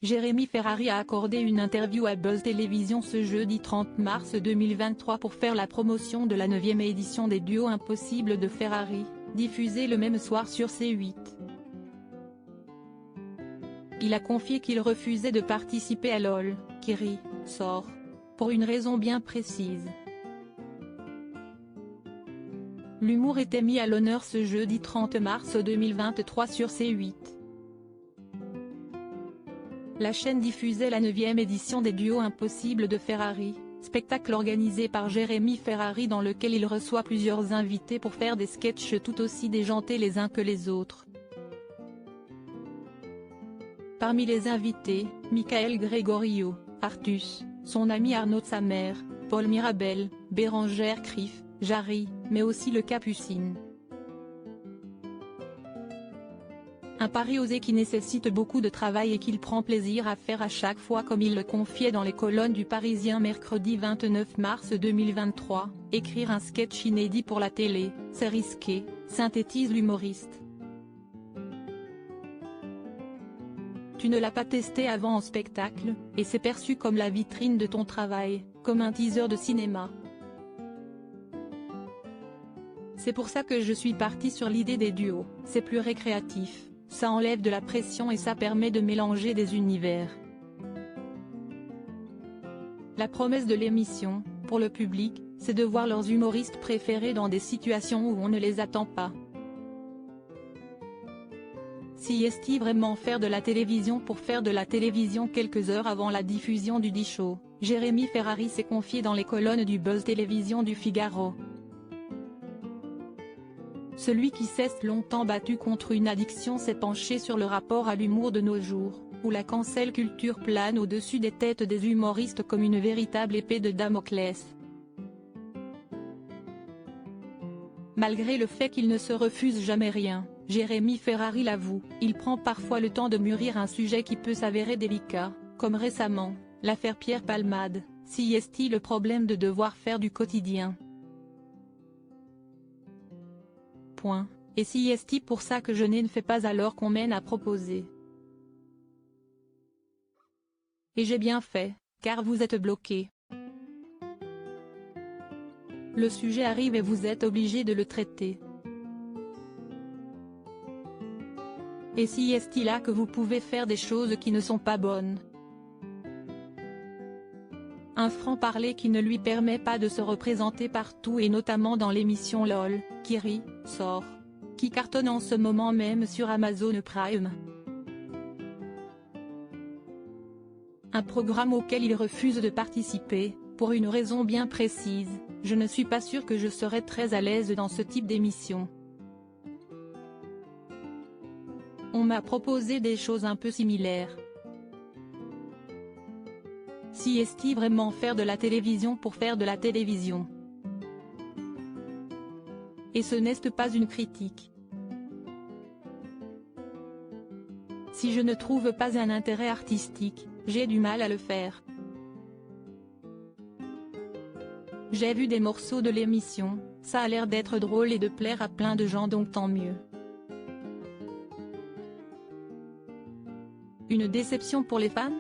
Jérémy Ferrari a accordé une interview à Buzz Télévision ce jeudi 30 mars 2023 pour faire la promotion de la 9e édition des Duos Impossibles de Ferrari, diffusée le même soir sur C8. Il a confié qu'il refusait de participer à LOL, qui sort, pour une raison bien précise. L'humour était mis à l'honneur ce jeudi 30 mars 2023 sur C8. La chaîne diffusait la 9e édition des Duos Impossibles de Ferrari, spectacle organisé par Jérémy Ferrari dans lequel il reçoit plusieurs invités pour faire des sketchs tout aussi déjantés les uns que les autres. Parmi les invités, Michael Gregorio, Artus, son ami Arnaud de sa mère, Paul Mirabel, Bérangère Krief, Jarry, mais aussi le Capucine. Un pari osé qui nécessite beaucoup de travail et qu'il prend plaisir à faire à chaque fois, comme il le confiait dans les colonnes du Parisien mercredi 29 mars 2023, écrire un sketch inédit pour la télé, c'est risqué, synthétise l'humoriste. Tu ne l'as pas testé avant en spectacle, et c'est perçu comme la vitrine de ton travail, comme un teaser de cinéma. C'est pour ça que je suis parti sur l'idée des duos, c'est plus récréatif, ça enlève de la pression et ça permet de mélanger des univers. La promesse de l'émission, pour le public, c'est de voir leurs humoristes préférés dans des situations où on ne les attend pas. Si est-il vraiment faire de la télévision pour faire de la télévision? Quelques heures avant la diffusion du show, Jérémy Ferrari s'est confié dans les colonnes du Buzz Télévision du Figaro. Celui qui s'est longtemps battu contre une addiction s'est penché sur le rapport à l'humour de nos jours, où la cancel culture plane au-dessus des têtes des humoristes comme une véritable épée de Damoclès. Malgré le fait qu'il ne se refuse jamais rien, Jérémy Ferrari l'avoue, il prend parfois le temps de mûrir un sujet qui peut s'avérer délicat, comme récemment, l'affaire Pierre Palmade, si est-il le problème de devoir faire du quotidien. Et si est-il pour ça que je ne fais pas alors qu'on mène à proposer. Et j'ai bien fait, car vous êtes bloqué. Le sujet arrive et vous êtes obligé de le traiter. Et si est-il là que vous pouvez faire des choses qui ne sont pas bonnes. Un franc-parler qui ne lui permet pas de se représenter partout et notamment dans l'émission LOL, qui sort, qui cartonne en ce moment même sur Amazon Prime. Un programme auquel il refuse de participer, pour une raison bien précise, je ne suis pas sûr que je serais très à l'aise dans ce type d'émission. On m'a proposé des choses un peu similaires. Si est-il vraiment faire de la télévision pour faire de la télévision? Et ce n'est pas une critique. Si je ne trouve pas un intérêt artistique, j'ai du mal à le faire. J'ai vu des morceaux de l'émission, ça a l'air d'être drôle et de plaire à plein de gens, donc tant mieux. Une déception pour les fans ?